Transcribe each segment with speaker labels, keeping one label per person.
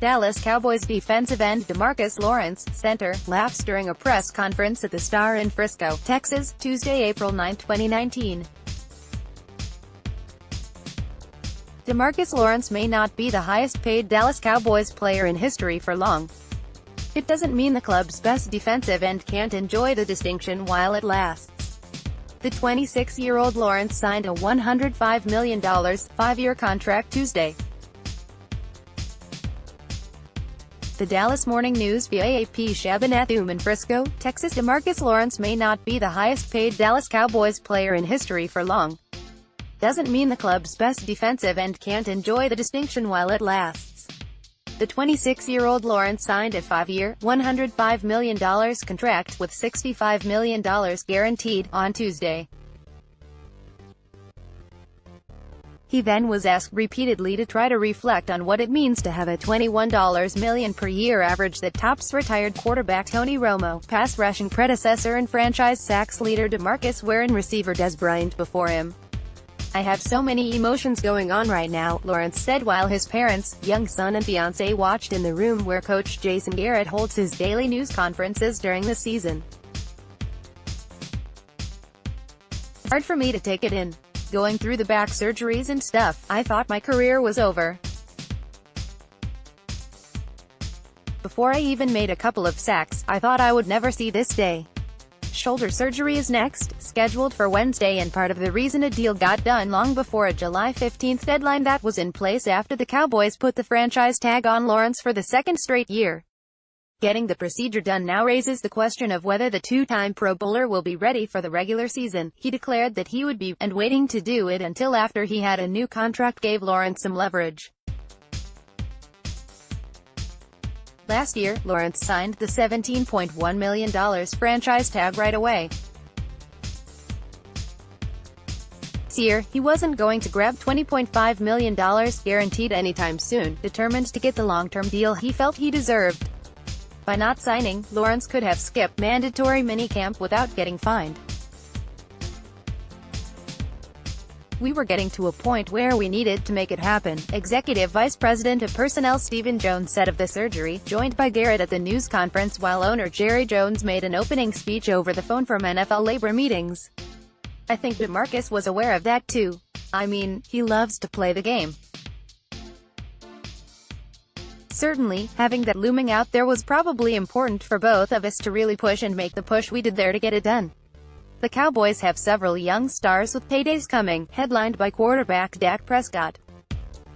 Speaker 1: Dallas Cowboys defensive end Demarcus Lawrence, center, laughs during a press conference at the Star in Frisco, Texas, Tuesday, April 9, 2019. Demarcus Lawrence may not be the highest-paid Dallas Cowboys player in history for long. It doesn't mean the club's best defensive end can't enjoy the distinction while it lasts. The 26-year-old Lawrence signed a $105 million, 5-year contract Tuesday. The Dallas Morning News via AP Shaban Athuman FRISCO, Texas. Demarcus Lawrence may not be the highest-paid Dallas Cowboys player in history for long. Doesn't mean the club's best defensive end can't enjoy the distinction while it lasts. The 26-year-old Lawrence signed a 5-year, $105 million contract, with $65 million guaranteed, on Tuesday. He then was asked repeatedly to try to reflect on what it means to have a $21 million per year average that tops retired quarterback Tony Romo, pass rushing predecessor and franchise sacks leader DeMarcus Ware and receiver Dez Bryant before him. "I have so many emotions going on right now," Lawrence said while his parents, young son and fiancé watched in the room where coach Jason Garrett holds his daily news conferences during the season. "It's hard for me to take it in. Going through the back surgeries and stuff, I thought my career was over. Before I even made a couple of sacks, I thought I would never see this day. Shoulder surgery is next, scheduled for Wednesday, and part of the reason a deal got done long before a July 15 deadline that was in place after the Cowboys put the franchise tag on Lawrence for the second straight year. Getting the procedure done now raises the question of whether the two-time Pro Bowler will be ready for the regular season. He declared that he would be, and waiting to do it until after he had a new contract gave Lawrence some leverage. Last year, Lawrence signed the $17.1 million franchise tag right away. This year, he wasn't going to grab $20.5 million guaranteed anytime soon, determined to get the long-term deal he felt he deserved. By not signing, Lawrence could have skipped mandatory minicamp without getting fined. "We were getting to a point where we needed to make it happen," Executive Vice President of Personnel Stephen Jones said of the surgery, joined by Garrett at the news conference while owner Jerry Jones made an opening speech over the phone from NFL labor meetings. "I think DeMarcus was aware of that too. I mean, he loves to play the game. Certainly, having that looming out there was probably important for both of us to really push and make the push we did there to get it done." The Cowboys have several young stars with paydays coming, headlined by quarterback Dak Prescott.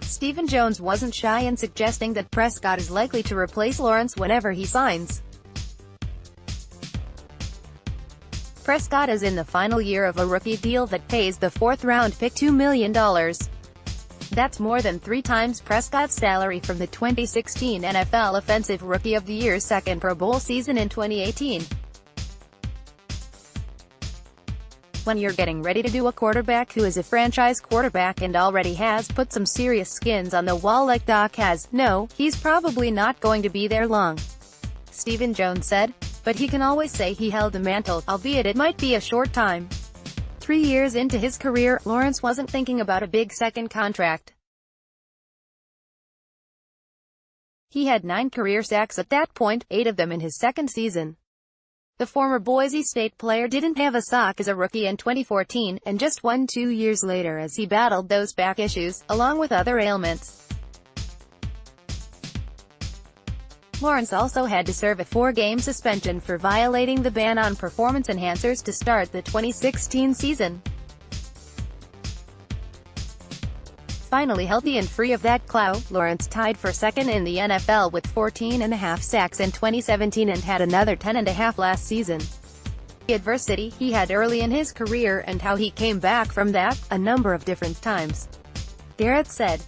Speaker 1: Stephen Jones wasn't shy in suggesting that Prescott is likely to replace Lawrence whenever he signs. Prescott is in the final year of a rookie deal that pays the fourth-round pick $2 million. That's more than 3 times Prescott's salary from the 2016 NFL Offensive Rookie of the Year's second Pro Bowl season in 2018. When you're getting ready to do a quarterback who is a franchise quarterback and already has put some serious skins on the wall like Doc has, no, he's probably not going to be there long, Stephen Jones said. But he can always say he held the mantle, albeit it might be a short time. 3 years into his career, Lawrence wasn't thinking about a big second contract. He had 9 career sacks at that point, 8 of them in his second season. The former Boise State player didn't have a sack as a rookie in 2014, and just won 2 years later as he battled those back issues, along with other ailments. Lawrence also had to serve a 4-game suspension for violating the ban on performance enhancers to start the 2016 season. Finally healthy and free of that clout, Lawrence tied for second in the NFL with 14.5 sacks in 2017 and had another 10.5 last season. The adversity he had early in his career and how he came back from that, a number of different times. Garrett said,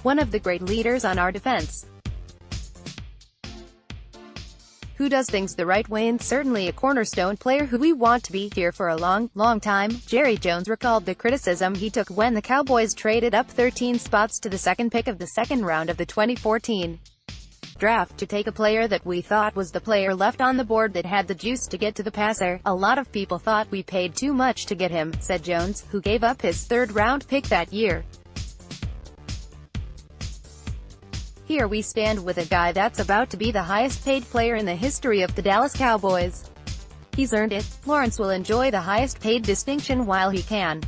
Speaker 1: "One of the great leaders on our defense, who does things the right way, and certainly a cornerstone player who we want to be here for a long, long time." Jerry Jones recalled the criticism he took when the Cowboys traded up 13 spots to the second pick of the second round of the 2014 draft to take a player that we thought was the player left on the board that had the juice to get to the passer. "A lot of people thought we paid too much to get him," said Jones, who gave up his third-round pick that year. Here we stand with a guy that's about to be the highest paid player in the history of the Dallas Cowboys. He's earned it. Lawrence will enjoy the highest paid distinction while he can.